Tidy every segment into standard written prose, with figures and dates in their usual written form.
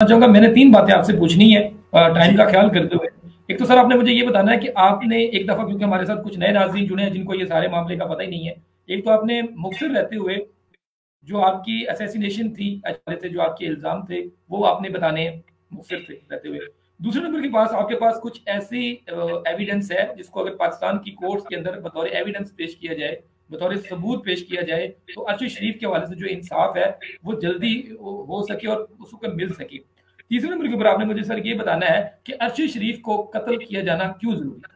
चाहूंगा, मैंने 3 बातें आपसे पूछनी है टाइम का ख्याल करते हुए। एक तो सर आपने मुझे ये बताना है कि आपने एक दफ़ा, क्योंकि हमारे साथ कुछ नए नाज़रीन जुड़े हैं जिनको ये सारे मामले का पता ही नहीं है। एक तो आपने मुक़सिर रहते हुए जो आपकी असैसिनेशन थी, से जो आपके इल्ज़ाम थे, वो आपने बताने मुक़सिर थे रहते हुए। दूसरे नंबर के पास आपके पास कुछ ऐसी एविडेंस है जिसको अगर पाकिस्तान की कोर्ट्स के अंदर बतौर एविडेंस पेश किया जाए, बतौर सबूत पेश किया जाए, तो अरशद शरीफ के हवाले से जो इंसाफ है वो जल्दी हो सके और उसको मिल सके। तीसरे नंबर के ऊपर आपने मुझे सर ये बताना है कि अरशद शरीफ को कत्ल किया जाना क्यों जरूरी था।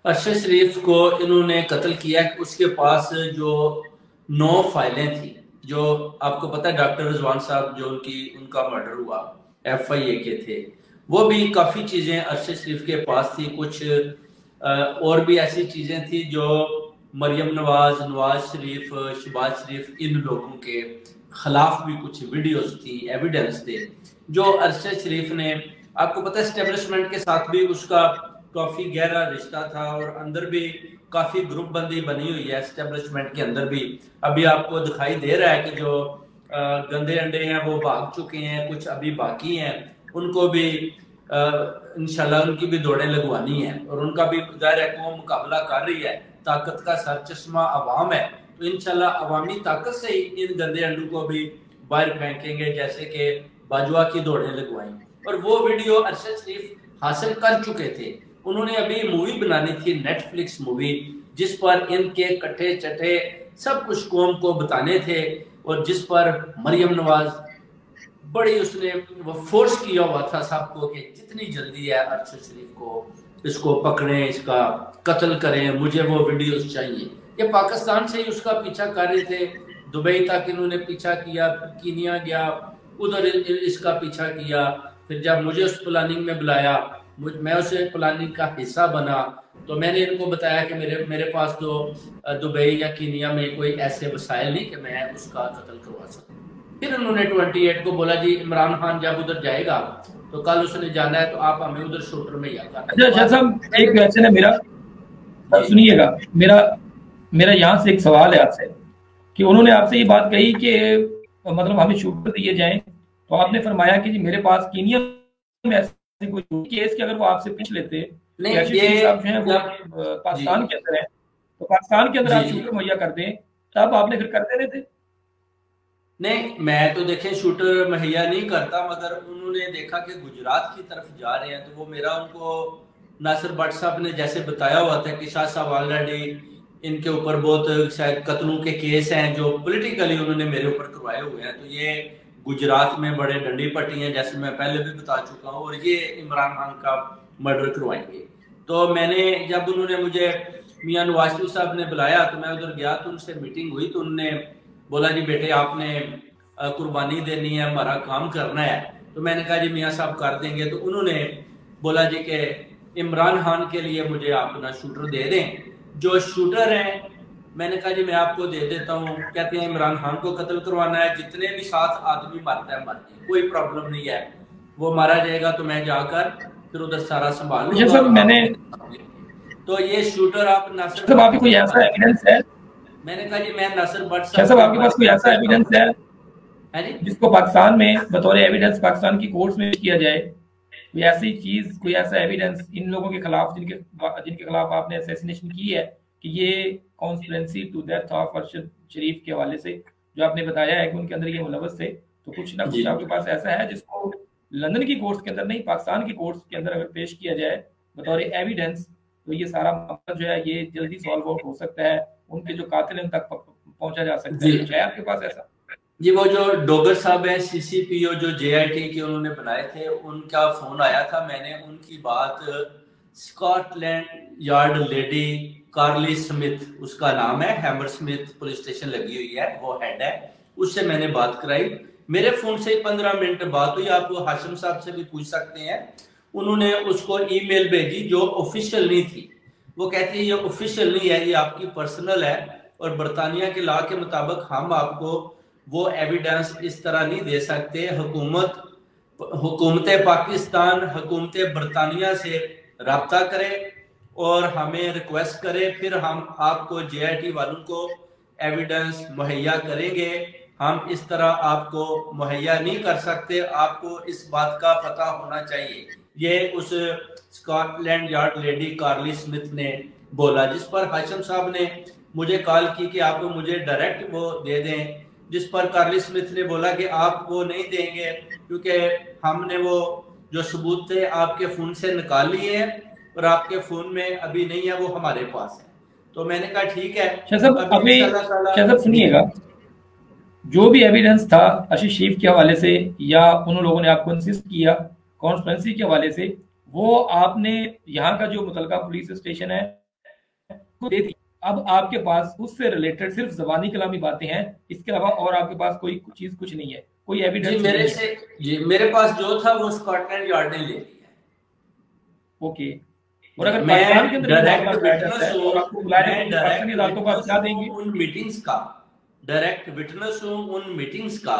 अरशद शरीफ को इन्होंने कत्ल किया कि उसके पास जो 9 फाइलें थी, जो आपको पता है डॉक्टर रिजवान साहब जो उनका मर्डर हुआ FIA के थे, वो भी काफ़ी चीज़ें अरशद शरीफ के पास थी। कुछ और भी ऐसी चीज़ें थी जो मरियम नवाज शरीफ, शहबाज शरीफ, इन लोगों के खिलाफ भी कुछ वीडियोस थी, एविडेंस थे जो अरशद शरीफ ने, आपको पता है एस्टेब्लिशमेंट के साथ भी उसका काफ़ी गहरा रिश्ता था और अंदर भी काफ़ी ग्रुप बंदी बनी हुई है एस्टेब्लिशमेंट के अंदर भी। अभी आपको दिखाई दे रहा है कि जो गंदे अंडे हैं वो भाग चुके हैं, कुछ अभी बाकी हैं, उनको भी इंशाल्लाह उनकी भी दौड़ें लगवानी है और उनका भी ज़ाहिर है कौम मुकाबला कर रही है। ताकत का सरचश्मा अवाम है, तो इंशाल्लाह अवामी ताकत से ही इन गंदे अंडों को भी बाहर फेंकेंगे, जैसे कि बाजवा की दौड़ें लगवाई। और वो वीडियो अरशद शरीफ हासिल कर चुके थे। उन्होंने अभी मूवी बनानी थी, नेटफ्लिक्स मूवी, जिस पर इनके कट्ठे चट्ठे सब कुछ कौम को बताने थे और जिस पर मरियम नवाज बड़ी उसने वो फोर्स किया हुआ था सबको कि जितनी जल्दी है अरशद शरीफ को इसको पकड़ें, इसका कत्ल करें, मुझे वो वीडियोस चाहिए। ये पाकिस्तान से ही उसका पीछा कर रहे थे, दुबई तक इन्होंने पीछा किया, कीनिया गया, उधर इसका पीछा किया। फिर जब मुझे उस प्लानिंग में बुलाया, मैं उस प्लानिंग का हिस्सा बना, तो मैंने इनको बताया कि मेरे पास तो दुबई या कीनिया में कोई ऐसे वसाइल नहीं कि मैं उसका कत्ल करवा सकूं। फिर उन्होंने 28 को बोला जी इमरान खान जब उधर जाएगा तो कल उसने जाना है तो आप हमें उधर शूटर में अच्छा साहब, एक क्वेश्चन है मेरा, सुनिएगा। मेरा यहाँ से एक सवाल है आपसे कि उन्होंने आपसे ये बात कही कि मतलब हमें शूटर दिए जाएं, तो आपने फरमाया कि जी मेरे पास कीनिया में ऐसे कोई केस कि अगर वो आपसे पूछ लेते नहीं, ये आप जो है वो पाकिस्तान के अंदर है, तो पाकिस्तान के अंदर आप शूटर मुहैया कर दें, तब आपने फिर कर देने थे। नहीं, मैं तो देखें शूटर मुहैया नहीं करता, मगर उन्होंने देखा कि गुजरात की तरफ जा रहे हैं तो वो मेरा उनको नासिर भट्ट साहब ने जैसे बताया हुआ था कि शाह साहब ऑलरेडी इनके ऊपर बहुत शायद कत्लों के केस हैं जो पॉलिटिकली उन्होंने मेरे ऊपर करवाए हुए हैं, तो ये गुजरात में बड़े डंडी पट्टी हैं जैसे मैं पहले भी बता चुका हूँ, और ये इमरान खान का मर्डर करवाएंगे। तो मैंने जब उन्होंने मुझे मियां नवाज शरीफ साहब ने बुलाया तो मैं उधर गया, तो उनसे मीटिंग हुई, तो उन्होंने बोला जी बेटे आपने कुर्बानी देनी है, हमारा काम करना है। तो मैंने कहा जी मियाँ साहब कर देंगे। तो उन्होंने बोला जी कि इमरान खान के लिए मुझे आप अपना शूटर दे दें, जो शूटर हैं मैंने कहा जी मैं आपको दे देता हूँ। कहते हैं इमरान खान को कत्ल करवाना है, जितने भी 7 आदमी मरता है मर जाए, कोई प्रॉब्लम नहीं है, वो मारा जाएगा तो मैं जाकर फिर उधर सारा संभाल लूंगा। मैंने तो ये शूटर आप नासिर साहब आपके कोई ऐसा एविडेंस है? मैंने कहा जी मैं नासिर भट्ट साहब आपके पास कोई ऐसा एविडेंस है जिसको पाकिस्तान में बतौर एविडेंस पाकिस्तान की कोर्ट्स में किया जाए, कोई ऐसी चीज, कोई ऐसा एविडेंस इन लोगों के खिलाफ जिनके खिलाफ आपने असैसिनेशन की है कि ये conspiracy to death of Arshad Sharif के हवाले से जो आपने बताया है कि उनके अंदर ये मुलव्वस थे, तो कुछ ना कुछ आपके पास ऐसा है जिसको लंदन की कोर्ट्स के अंदर नहीं, पाकिस्तान की कोर्ट्स के अंदर अगर पेश किया जाए बतौर एविडेंस, तो ये सारा मामला जो है ये जल्दी सॉल्व आउट हो सकता है, उनके जो कातिल हैं उन तक पहुंचा जा सकता है। कुछ है आपके पास ऐसा? जी, वो जो डोगर साहब है CCPO जो JIT के उन्होंने बनाए थे, उनका फोन आया था, मैंने उनकी बात स्कॉटलैंड यार्ड लेडी कार्ली स्मिथ, उसका नाम है, हैमर स्मिथ पुलिस स्टेशन लगी हुई है, वो हेड है, उससे मैंने बात कराई। मेरे फोन से 15 मिनट बात हुई, आप हाशिम साहब से भी पूछ सकते हैं। उन्होंने उसको ईमेल भेजी जो ऑफिशियल नहीं थी, वो कहती है ये ऑफिशियल नहीं है, ये आपकी पर्सनल है और बरतानिया के लॉ के मुताबिक हम आपको वो एविडेंस इस तरह नहीं दे सकते। हुकूमत पाकिस्तान हुकूमत बरतानिया से रब्ता करे और हमें रिक्वेस्ट करे, फिर हम आपको JIT वालों को एविडेंस मुहैया करेंगे। हम इस तरह आपको मुहैया नहीं कर सकते, आपको इस बात का पता होना चाहिए। ये उस स्कॉटलैंड यार्ड लेडी कार्ली स्मिथ ने बोला, जिस पर हाशिम साहब ने मुझे कॉल की कि आप मुझे डायरेक्ट वो दे दें, जिस पर कार्ली स्मिथ ने बोला कि आप वो नहीं देंगे क्योंकि हमने वो जो सबूत थे आपके फोन से निकाल लिए हैं और आपके फोन में अभी नहीं है, वो हमारे पास है। तो मैंने कहा ठीक है, अभी सुनिएगा, जो भी एविडेंस था आशीष शरीफ के हवाले से या उन लोगों ने आपको इंसिस्ट किया कॉन्स्पिरेंसी के हवाले से, वो आपने यहाँ का जो मुतलका पुलिस स्टेशन है वो दे दी। अब आपके पास उससे रिलेटेड सिर्फ ज़बानी कलामी बातें हैं, इसके अलावा और आपके पास कोई चीज कुछ नहीं है, कोई एविडेंस मेरे पास जो था वो स्कॉटलैंड यार्ड ने ले लिया। ओके, और अगर पाकिस्तान के अंदर डायरेक्ट विटनेस हूं, उन मीटिंग्स का डायरेक्ट विटनेस हूं उन मीटिंग्स का।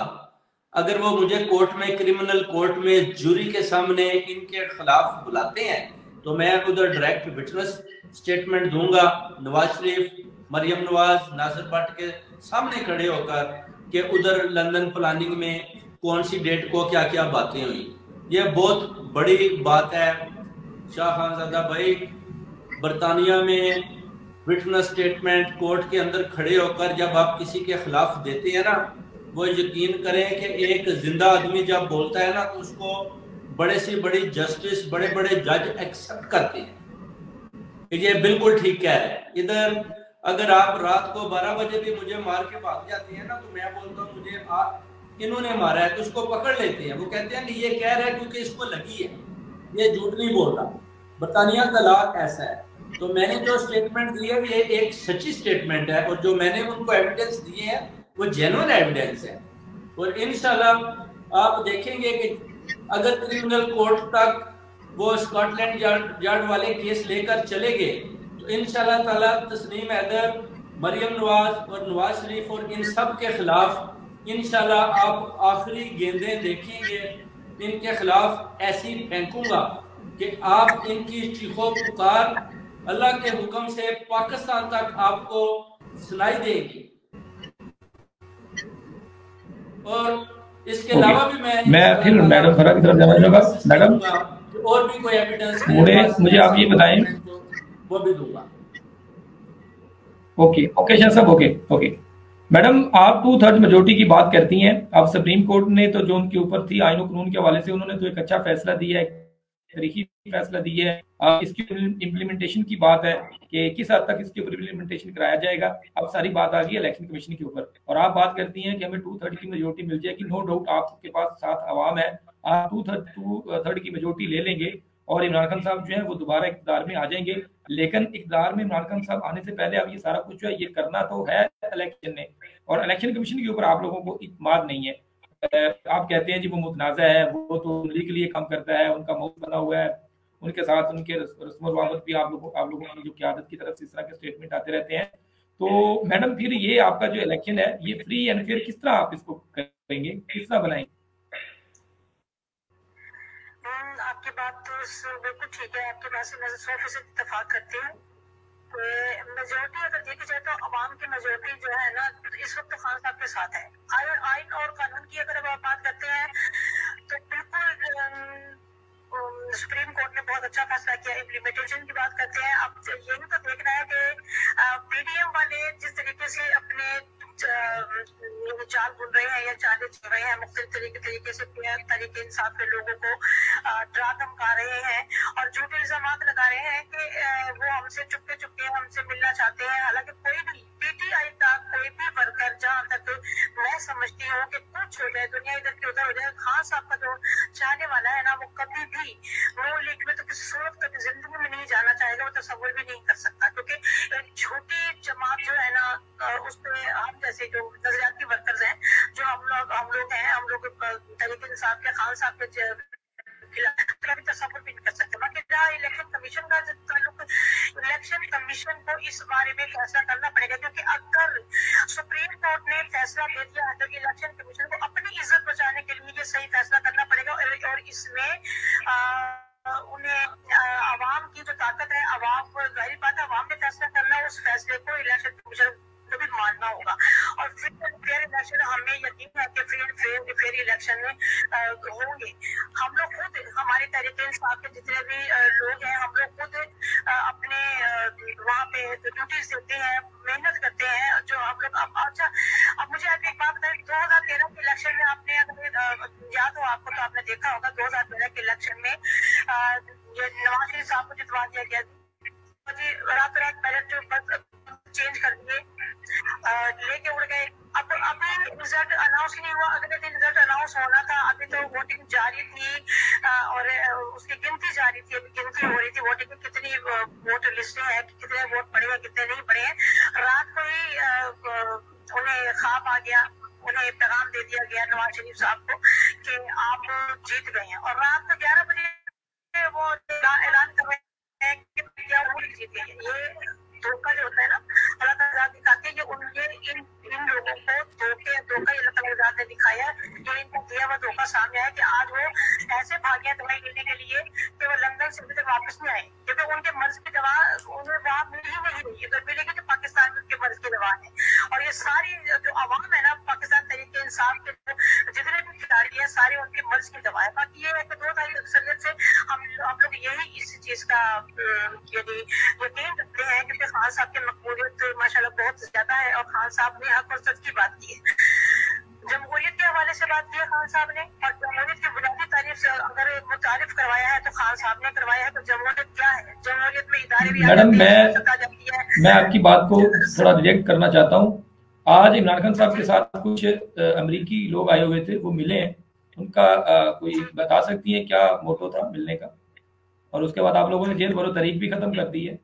अगर वो मुझे कोर्ट में, क्रिमिनल कोर्ट में जूरी के सामने इनके खिलाफ बुलाते हैं तो मैं उधर डायरेक्ट विटनेस स्टेटमेंट दूंगा, नवाज शरीफ, मरियम नवाज, नासिर भट्ट के सामने खड़े होकर कि उधर लंदन प्लानिंग में कौन सी डेट को क्या क्या बातें हुई। ये बहुत बड़ी बात है शाह खानजादा भाई। बरतानिया में विटनेस स्टेटमेंट कोर्ट के अंदर खड़े होकर जब आप किसी के खिलाफ देते हैं ना, वो यकीन करें कि एक जिंदा आदमी जब बोलता है ना तो उसको बड़े से बड़ी जस्टिस, बड़े बड़े जज एक्सेप्ट करते हैं। ये बिल्कुल ठीक कह रहे हैं। इधर अगर आप रात को 12 बजे भी मुझे मार के भाग जाते हैं ना तो मैं बोलता हूँ मुझे इन्होंने मारा है, तो उसको पकड़ लेते हैं। वो कहते हैं कि ये कह रहा है क्योंकि इसको लगी है, ये झूठ नहीं बोल रहा। बरतानिया का लॉ ऐसा है। तो मैंने जो स्टेटमेंट दी है ये एक सच्ची स्टेटमेंट है, और जो मैंने उनको एविडेंस दिए हैं वो जेन्युइन एविडेंस है। और इंशाल्लाह आप देखेंगे कि अगर क्रिमिनल कोर्ट तक वो स्कॉटलैंड यार्ड वाले केस लेकर चले गए तो इंशाल्लाह ताला तस्नीम हैदर, मरियम नवाज और नवाज शरीफ और इन सब के खिलाफ इंशाल्लाह आप आखिरी गेंदें देखेंगे। इनके खिलाफ ऐसी फेंकूंगा कि आप इनकी चीखों पुकार अल्लाह के हुक्म से पाकिस्तान तक आपको सुनाई देगी। और इसके अलावा भी मैं फिर मैडम फरा की तरफ जाना चाहूंगा। मैडम और भी कोई एविडेंस मुझे आप ये बताएं, वो भी दूंगा। ओके शाह साहब, ओके मैडम, आप 2/3 मेजोरिटी की बात करती हैं। अब सुप्रीम कोर्ट ने तो जो उनके ऊपर थी आईन और कानून के हवाले से उन्होंने तो एक अच्छा फैसला दिया है, तरीकी फैसला दी है। इसकी इम्प्लीमेंटेशन की बात है कि किस हद तक इसके ऊपर इम्प्लीमेंटेशन कराया जाएगा। अब सारी बात आ गई इलेक्शन कमीशन के ऊपर, और आप बात करती हैं कि हमें 2/3 की मेजोरिटी मिल जाएगी। नो डाउट आपके पास साथ अवाम है, आप 2/3 की मेजोरिटी ले लेंगे और इमरान खान साहब जो है वो दोबारा इक़्तिदार में आ जाएंगे। लेकिन इक़्तिदार में इमरान खान साहब आने से पहले अब ये सारा कुछ जो है ये करना तो है इलेक्शन ने, और इलेक्शन कमीशन के ऊपर आप लोगों को इत्मीनान नहीं है। आप कहते हैं जी वो मुतनाज़ा है, वो तो लीग के लिए काम करता है, उनका मौत बना हुआ है, उनके साथ उनके रस्म वामत भी आप लोगों की जो क़यादत की तरफ से इस तरह के स्टेटमेंट आते रहते हैं। तो मैडम फिर ये आपका जो इलेक्शन है ये फ्री एंड फेयर किस तरह आप इसको करेंगे, किस तरह बनाएंगे? आपकी बात तो बिल्कुल ठीक है, आपकी बात से मैं 100% इत्तेफाक करती हूँ। मेजोरिटी अगर देखी जाए तो अवाम की मेजोरिटी जो है ना इस वक्त खान साहब के साथ है। आइन और कानून की अगर आप बात करते हैं तो बिल्कुल सुप्रीम कोर्ट ने बहुत अच्छा फैसला किया। इम्प्लीमेंटेशन की बात करते हैं, अब यही तो देखना है कि पीडीएम वाले जिस तरीके से अपने चाल बुन रहे हैं या चालें चल रहे हैं, मुख्तलिफ तरीके से तरीके इंसाफ के लोगों को डरा धमका रहे हैं और झूठे इल्जाम लगा रहे हैं कि वो हमसे चुपके हमसे मिलना चाहते हैं। हालांकि कोई भी पीटीआई का कोई भी वर्कर, जहाँ तक मैं समझती हूँ कि कुछ हो जाए, दुनिया इधर की उधर हो जाए, खान साहब का जो चाहने वाला है ना वो कभी भी नून लीग में तो किसी सूरत तक जिंदगी में नहीं जाना चाहेगा, वो तस्वुर भी नहीं कर सकता। क्योंकि एक झूठी जमात जो है ना उस पर हम जैसे जो नजरियाती वर्कर्स हैं, जो हम लोग हैं, हम लोग तरीके इंसाफ के खान साहब के कभी तस्वुर भी नहीं कर सकते। बाकी जहाँ इलेक्शन कमीशन का ताल्लुक, इलेक्शन कमीशन को इस बारे में फैसला करना पड़ेगा, क्योंकि अगर सुप्रीम कोर्ट ने फैसला दे दिया है तो इलेक्शन कमीशन को अपनी इज्जत बचाने के लिए ये सही फैसला करना पड़ेगा। और इसमें उन्हें अवाम की जो ताकत है, अवाम को जाहिर बात है अवाम ने फैसला करना है, उस फैसले को इलेक्शन कमीशन को भी मानना होगा। और फिर इलेक्शन हमें हम लोग खुद, हमारे तहरीक इंसाफ के जितने भी लोग हैं, हम लोग खुद अपने वहाँ पे ड्यूटीज देते हैं, मेहनत करते हैं। जो हम लोग अच्छा, अब मुझे आप एक बात बताएं, 2013 के इलेक्शन में आपने अगर याद हो आपको तो आपने देखा होगा 2013 के इलेक्शन में ये नवाज शरीफ साहब को जितवा दिया गया, रात रात बैलेट चेंज कर दिए, लेके उड़ गए। अब अभी रिजल्ट अनाउंस नहीं हुआ, अगले दिन रिजल्ट अनाउंस होना था। अभी तो वोटिंग जारी थी और उसकी गिनती जारी थी, अभी गिनती हो रही थी वोटिंग की, कितनी वोट लिस्टें हैं, कितने वोट पड़े हैं, कितने नहीं पड़े हैं। रात को ही उन्हें ख्वाब आ गया, उन्हें पैगाम दे दिया गया नवाज शरीफ साहब को कि आप जीत गए हैं, और रात को 11 बजे वो ऐलान कर रहे हैं कि क्या वो जीत गए। ये धोखा जो होता है ना, अल्लाह ताला दिखाते हैं कि इन लोगों को धोखा ये अल्लाह ताला ने दिखाया, ये इनको दिया हुआ धोखा सामने आया कि आज वो ऐसे भागे दवाई लेने के लिए कि वो लंदन से अभी तक वापस नहीं आए, क्योंकि उनके मर्ज की दवा उन्हें वहाँ मिल ही नहीं रही है। अगर मिलेगी तो पाकिस्तान में उनके मर्ज की दवा है। और ये सारी जो आवाम है ना, पाकिस्तान तहरीक इंसाफ के जितने भी खिलाड़ी है, सारे उनके मर्ज की दवा है। बाकी ये है कि 2 तारीख अक्सरियत से हम लोग यही इस चीज का यकीन रखते हैं, क्योंकि खान साहब की मकबूलियत माशाल्लाह बहुत ज्यादा है, और खान साहब ने हक और सच की बात की है। जमहूरियत के हवाले से बात की है खान साहब ने, और जमहूरियत की बुनियादी तारीफ से अगर मुतारिफ करवाया है तो खान साहब ने करवाया है। तो जमहूरियत क्या है? जमहूरियत में इदारे भी मैडम, मैं आपकी बात को थोड़ा रिजेक्ट करना चाहता हूँ। आज इमरान खान साहब के साथ कुछ अमेरिकी लोग आए हुए थे, वो मिले हैं, उनका कोई बता सकती है क्या मोटो था मिलने का? और उसके बाद आप लोगों ने जेल भरो तहरीक भी खत्म कर दी है।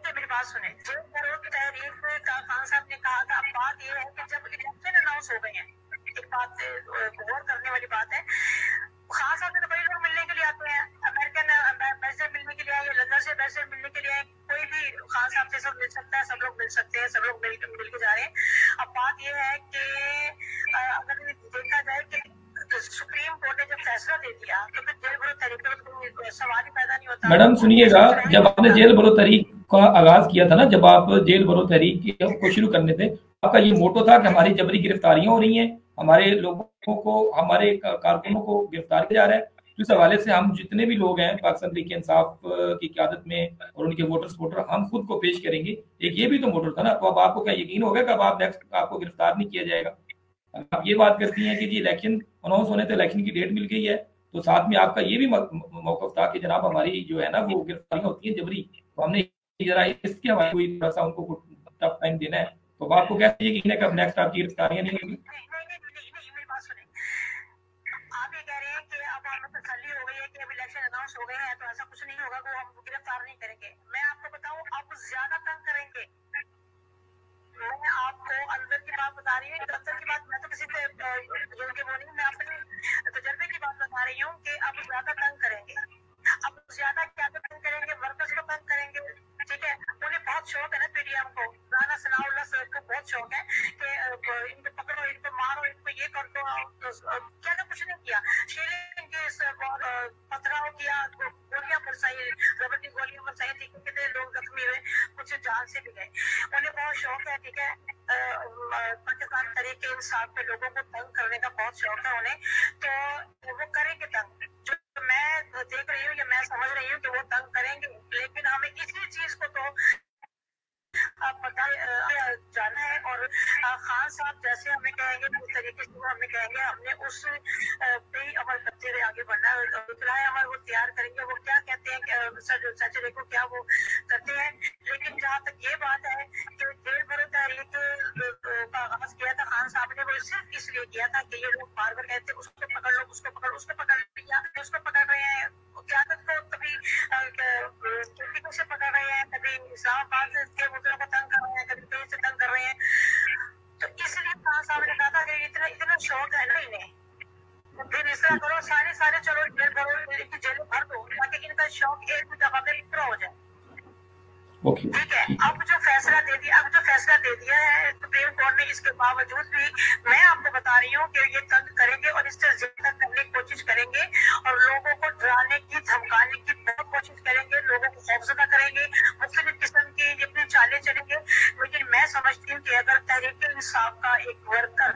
मेरी बात सुने, जेल भरो तहरीक का खान साहब ने कहा था। बात यह है कि जब इलेक्शन अनाउंस हो गए हैं, एक बात गौर करने वाली बात है, खान साहब से तो कई लोग मिलने के लिए आते हैं, अमेरिकन एम्बेसडर मिलने के लिए आए, लंदन से एम्बेसडर मिलने के लिए आए, कोई भी खान साहब से सब मिल सकता है, सब लोग मिल सकते हैं, सब लोग मिल के जा रहे हैं। अब बात यह है कि अगर देखा जाए कि सुप्रीम कोर्ट ने जब फैसला दे दिया तो फिर जेल भरो तहरीक का कोई सवाल ही पैदा नहीं होता। मैडम सुनिएगा, जब आपने जेल भरो तहरीक का आगाज किया था ना, जब आप जेल भरो तहरीक को शुरू करने थे, आपका ये मोटो था कि हमारी जबरी गिरफ्तारियां हो रही हैं, हमारे लोगों को, हमारे कारकुनों को गिरफ्तार किया जा रहा है। इस हवाले से हम जितने भी लोग हैं पाकिस्तान तहरीक इंसाफ की क़यादत में और उनके वोटर हम खुद को पेश करेंगे, एक ये भी तो मोटो था ना। तो अब आपको क्या यकीन होगा कि अब आप नेक्स्ट आपको गिरफ्तार नहीं किया जाएगा? आप ये बात करती हैं कि जी इलेक्शन अनाउंस होने तो इलेक्शन की डेट मिल गई है, तो साथ में आपका ये भी मौक़िफ़ था कि जनाब हमारी जो है ना वो गिरफ्तारियां होती हैं जबरी, तो हमने जरा इसके हवाले कोई थोड़ा सा उनको टफ टाइम देना है। तो आपको कैसे यकीन है कि अब नेक्स्ट आपकी गिरफ्तारियां नहीं होंगी? आप ये कह रहे हैं कि अब हमें तसल्ली हो गई है कि अब इलेक्शन अनाउंस हो गए हैं, तो ऐसा कुछ नहीं होगा, वो हम गिरफ्तार नहीं करेंगे। मैं आपको बताऊं, अब ज्यादा तंग करेंगे। मैं आपको अंदर की बात बता रही हूँ, अंदर की बात, मैं तो किसी से मैं अपने तजर्बे की बात बता रही हूँ कि अब ज्यादा तंग करेंगे। अब ज्यादा क्या तंग करेंगे? वर्कर्स को तंग करेंगे, ठीक है। उन्हें बहुत शौक है ना पीडीएम को, राना सनाउल्लाह साहब को बहुत शौक है कि इनको पकड़ो, इनको मारो, इनको ये कर दो। क्या तो कुछ नहीं किया, शीलिंग के पथराव किया, गोलियां बरसाई, रबर की गोलियां बरसाई थी, कितने लोग जख्मी हुए, कुछ जान से भी गए। उन्हें बहुत शौक है, ठीक है, पाकिस्तान तहरीक इंसाफ के लोगों को तंग करने का बहुत शौक है उन्हें, तो वो करेंगे तंग। जो मैं देख रही हूँ, या मैं समझ रही हूँ कि वो तंग करेंगे, लेकिन हमें इसी चीज को तो पता जाना है। और खान साहब जैसे हमें कहेंगे, जिस तरीके से वो हमें कहेंगे, हमने उस पे ही अमल करते हुए आगे बढ़ना है। अमल वो तैयार करेंगे, वो क्या कहते हैं कि सैटरडे को क्या वो करते हैं। लेकिन जहाँ तक ये बात है कि जेल भरो तहरीक का आगाज किया था खान साहब ने, वो सिर्फ इसलिए किया था कि ये लोग बार बार कहते उसको पकड़ लो, उसको पकड़, उसको पकड़ लिया, उसको पकड़ रहे हैं, क्यादत को कभी केपी से पकड़ रहे हैं, कभी इस्लामाबाद के मुद्दों को तंग कर रहे हैं, कभी कहीं से तंग कर रहे हैं। तो इसलिए खान साहब ने कहा था कि इतना शौक है ना इन्हें, तो फिर इस तरह करो, सारे चलो जेल भरो, जेल भर दो, ताकि इनका शौक एक भी दफा में पूरा हो जाए। ठीक है, अब जो फैसला दे दिया है सुप्रीम कोर्ट ने, इसके बावजूद भी मैं आपको बता रही हूँ कि ये तंग करेंगे और इससे ज्यादा करने की कोशिश करेंगे, और लोगों को डराने की, धमकाने की बहुत कोशिश करेंगे, लोगों को खौफजदा करेंगे, मुख्तलिफ किस्म की अपनी चालें चलेंगे। लेकिन मैं समझती हूँ कि अगर तहरीक इंसाफ का एक वर्कर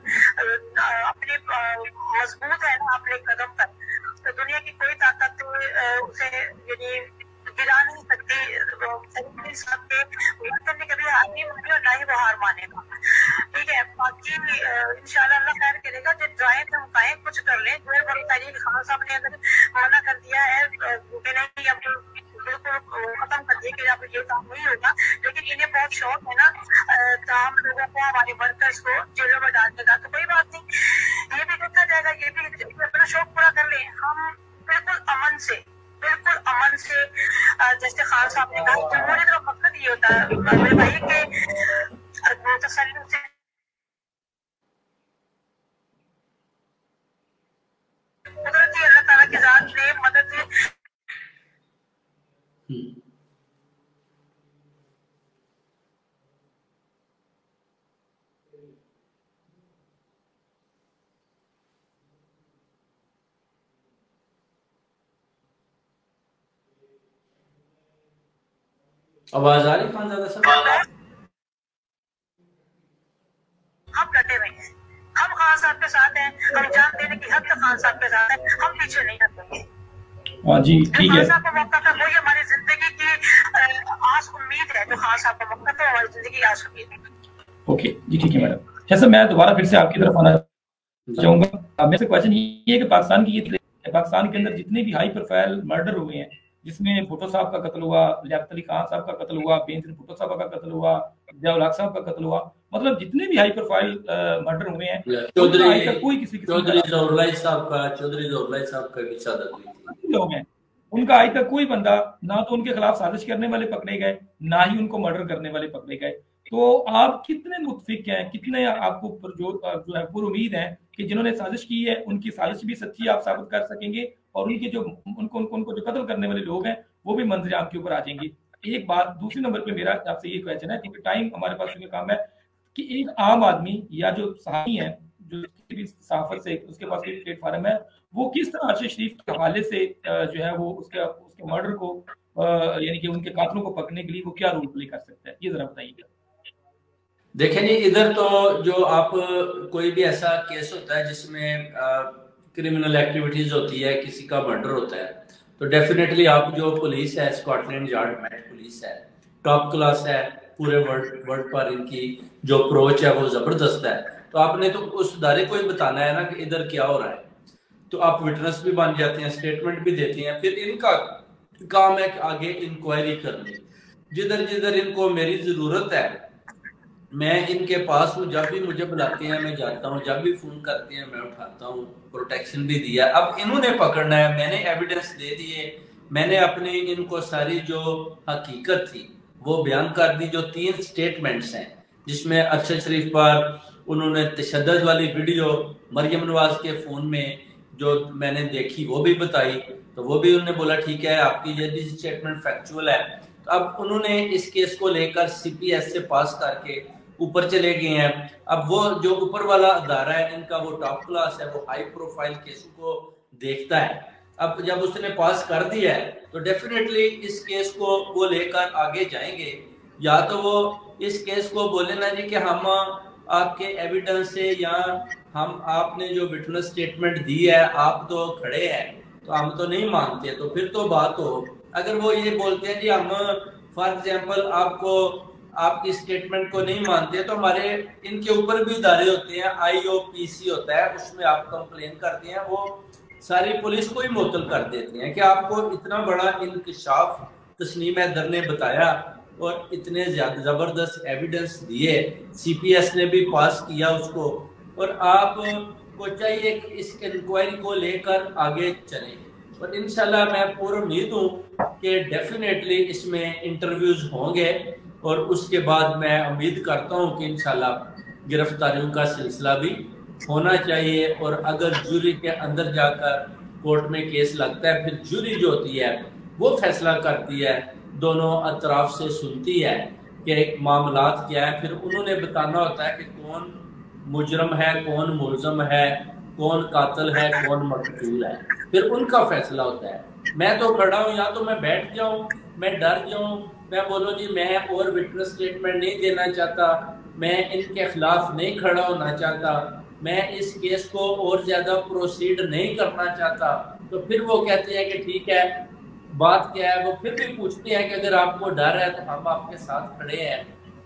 वो हमारे वर्कर्स को जेलों में डाल देगा, तो कोई बात नहीं, ये भी देखा जाएगा, ये भी अपना शौक पूरा कर ले। हम बिल्कुल अमन से जैसे खान साहब ने कहा, जमहूरियत का मकसद ये होता है मेरे भाई के तसल्लुम से कुदरती अल्लाह ताला की जात ने मदद आवाज आ रही खान ज़्यादा सब? हम डटे हुए हैं, हम खान साहब के साथ हैं, हम जान देने की हद तक खान साहब के साथ हैं, हम पीछे नहीं हटेंगे। हाँ जी ठीक है। खान साहब का मौका था, वही हमारी जिंदगी की आस उम्मीद है, जो खान साहब का मौका था हमारी जिंदगी की आस उम्मीद है। ओके जी ठीक है मैडम। जैसे मैं दोबारा फिर से आपकी तरफ आना चाहूंगा। मेरे से क्वेश्चन ये है कि पाकिस्तान के अंदर जितने भी हाई प्रोफाइल मर्डर हुए हैं, जिसमें भुट्टो साहब का कत्ल हुआ, लियाकत अली खान साहब का कत्ल हुआ, बेनजीर भुट्टो साहब का कत्ल हुआ, ज़िया-उल हक साहब का कत्ल हुआ, मतलब जितने भी हाई प्रोफाइल मर्डर हुए हैं, चौधरी ज़हुरुल्लाह साहब का भी शहादत हुई थी, लोग हैं, उनका आज तक कोई बंदा ना तो उनके खिलाफ साजिश करने वाले पकड़े गए, ना ही उनको मर्डर करने वाले पकड़े गए। तो आप कितने मुतफिक हैं, कितने आपको जो है पूरी उम्मीद है कि जिन्होंने साजिश की है उनकी साजिश भी सच्ची आप साबित कर सकेंगे और उनके जो उनको जो कत्ल करने वाले लोग हैं वो भी मंजर आपके ऊपर आ जाएंगे? एक बात। दूसरी नंबर पे मेरा आपसे ये क्वेश्चन है, क्योंकि टाइम हमारे पास काम है, कि एक आम आदमी या जो सहाफ़ी है, जो भी सहाफत से उसके पास एक प्लेटफार्म है, वो किस तरह अरशद शरीफ के हवाले से जो है वो उसके मर्डर को यानी कि उनके कातलों को पकड़ने के लिए वो क्या रोल प्ले कर सकता है, ये जरा बताइएगा। देखें जी, इधर तो जो आप कोई भी ऐसा केस होता है जिसमें क्रिमिनल एक्टिविटीज होती है, किसी का मर्डर होता है, तो डेफिनेटली आप जो पुलिस है, स्कॉटलैंड यार्ड मेट पुलिस है, टॉप क्लास है, पूरे वर्ल्ड पर इनकी जो अप्रोच है वो जबरदस्त है। तो आपने तो उस इदारे को ही बताना है ना कि इधर क्या हो रहा है, तो आप विटनेस भी बन जाते हैं, स्टेटमेंट भी देते हैं, फिर इनका काम है कि आगे इंक्वायरी करनी। जिधर जिधर इनको मेरी जरूरत है मैं इनके पास हूँ, जब भी मुझे बुलाते हैं मैं जाता हूँ, जब भी फोन करते हैं मैं उठाता हूँ, प्रोटेक्शन भी दिया। अब इन्होंने पकड़ना है, मैंने एविडेंस दे दिए, मैंने अपनी इनको सारी जो हकीकत थी वो बयान कर दी। जो 3 स्टेटमेंट्स हैं जिसमें अरशद शरीफ पर उन्होंने तशद्दुद वाली वीडियो मरियम नवाज के फोन में जो मैंने देखी वो भी बताई, तो वो भी उन्होंने बोला ठीक है आपकी ये भी स्टेटमेंट फैक्चुअल है। तो अब उन्होंने इस केस को लेकर CPS से पास करके ऊपर चले गए हैं। अब वो जो ऊपर वाला अदारा है इनका, वो टॉप क्लास है, वो हाई प्रोफाइल केसों को देखता है। अब जब उसने पास कर दिया है तो डेफिनेटली इस केस को वो लेकर आगे जाएंगे। या तो वो इस केस को बोले ना जी कि हम आपके एविडेंस से या हम आपने जो विटनेस स्टेटमेंट दी है आप तो खड़े हैं तो हम तो नहीं मानते, तो फिर तो बात हो। अगर वो ये बोलते हैं जी हम फॉर एग्जाम्पल आपको आपकी स्टेटमेंट को नहीं मानते, तो हमारे इनके ऊपर भी इदारे होते हैं, IOPC होता है, उसमें आप कंप्लेन करते हैं, वो सारी पुलिस को ही मुअत्तल कर देते हैं कि आपको इतना बड़ा इंकशाफ तस्नीम हैदर ने बताया और इतने ज्यादा जबरदस्त एविडेंस दिए, CPS ने भी पास किया उसको, और आप को चाहिए कि इस इंक्वायरी को लेकर आगे चलें। और इंशाल्लाह मैं पूरी उम्मीद हूँ कि डेफिनेटली इसमें इंटरव्यूज होंगे और उसके बाद मैं उम्मीद करता हूँ कि इंशाल्लाह गिरफ्तारियों का सिलसिला भी होना चाहिए। और अगर जूरी के अंदर जाकर कोर्ट में केस लगता है, फिर जूरी जो होती है वो फैसला करती है, दोनों अतराफ से सुनती है कि मामलात क्या है, फिर उन्होंने बताना होता है कि कौन मुजरम है, कौन मुलजम है, कौन कातिल है, कौन मकतूल है, फिर उनका फैसला होता है। मैं तो खड़ा हूँ, या तो मैं बैठ जाऊँ, मैं डर जाऊँ, मैं बोलूँ जी मैं और विटनेस स्टेटमेंट नहीं देना चाहता, मैं इनके खिलाफ नहीं खड़ा होना चाहता, मैं इस केस को और ज्यादा प्रोसीड नहीं करना चाहता, तो फिर वो कहते हैं कि ठीक है बात क्या है। वो फिर भी पूछते हैं कि अगर आपको डर है तो हम आपके साथ खड़े हैं,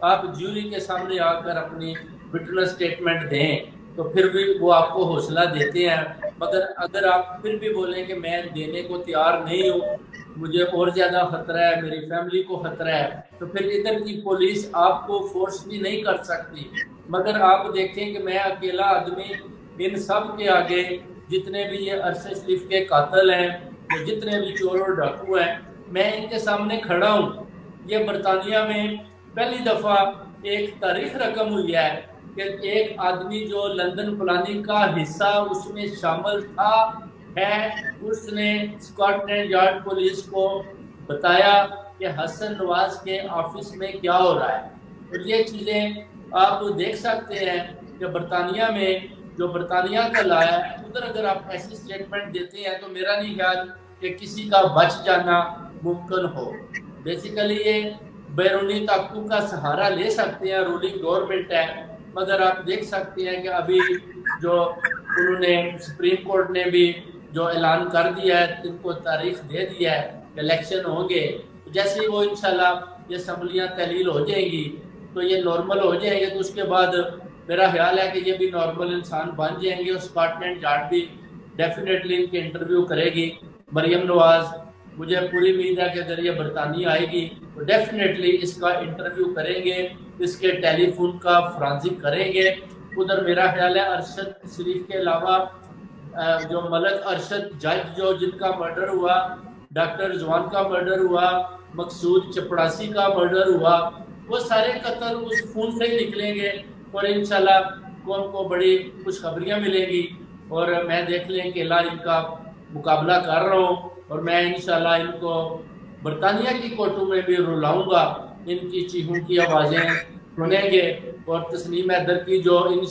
आप जूरी के सामने आकर अपनी विटनेस स्टेटमेंट दें, तो फिर भी वो आपको हौसला देते हैं। मगर अगर आप फिर भी बोलें कि मैं देने को तैयार नहीं हूँ, मुझे और ज़्यादा खतरा है, मेरी फैमिली को खतरा है, तो फिर इधर की पुलिस आपको फोर्स भी नहीं कर सकती। मगर आप देखें कि मैं अकेला आदमी इन सब के आगे, जितने भी ये अरशद शरीफ के कातिल हैं, जो जितने भी चोर और डाकू हैं, मैं इनके सामने खड़ा हूँ। ये बरतानिया में पहली दफ़ा एक तारीख रकम हुई है कि एक आदमी जो लंदन प्लानिंग का हिस्सा उसमें शामिल था है, उसने स्कॉटलैंड यार्ड पुलिस को बताया कि हसन नवाज के ऑफिस में क्या हो रहा है। और ये चीज़ें आप देख सकते हैं कि बरतानिया में जो बरतानिया का लाया है, उधर अगर आप ऐसी स्टेटमेंट देते हैं तो मेरा नहीं ख्याल कि किसी का बच जाना मुमकिन हो। बेसिकली ये बैरूनी ताकतों का सहारा ले सकते हैं, रूलिंग गवर्नमेंट है, मगर आप देख सकते हैं कि अभी जो उन्होंने सुप्रीम कोर्ट ने भी जो ऐलान कर दिया है, इनको तारीख दे दिया है, इलेक्शन होंगे, जैसे ही वो इंशाल्लाह ये असम्बलियाँ तहलील हो जाएंगी तो ये नॉर्मल हो जाएंगे, तो उसके बाद मेरा ख्याल है कि ये भी नॉर्मल इंसान बन जाएंगे और स्कॉटलैंड यार्ड भी डेफिनेटली इनके इंटरव्यू करेगी। मरियम नवाज, मुझे पूरी उम्मीद है कि अगर ये बरतानिया आएगी तो डेफिनेटली इसका इंटरव्यू करेंगे, इसके टेलीफोन का फ्रांसिक करेंगे। उधर मेरा ख्याल है अरशद शरीफ के अलावा जो मलक अरशद जज जो जिनका मर्डर हुआ, डॉक्टर रिजवान का मर्डर हुआ, मकसूद चपड़ासी का मर्डर हुआ, वो सारे कत्ल उस खून से ही निकलेंगे और इंशाल्लाह कौम को बड़ी खुशखबरियाँ मिलेंगी। और मैं देख लें अकेला इनका मुकाबला कर रहा हूँ और मैं इंशाल्लाह इनको बरतानिया की कोर्टों में भी रुलाऊंगा, इनकी चीखों की आवाज़ें सुनेंगे और तस्लीम हैदर की जो इन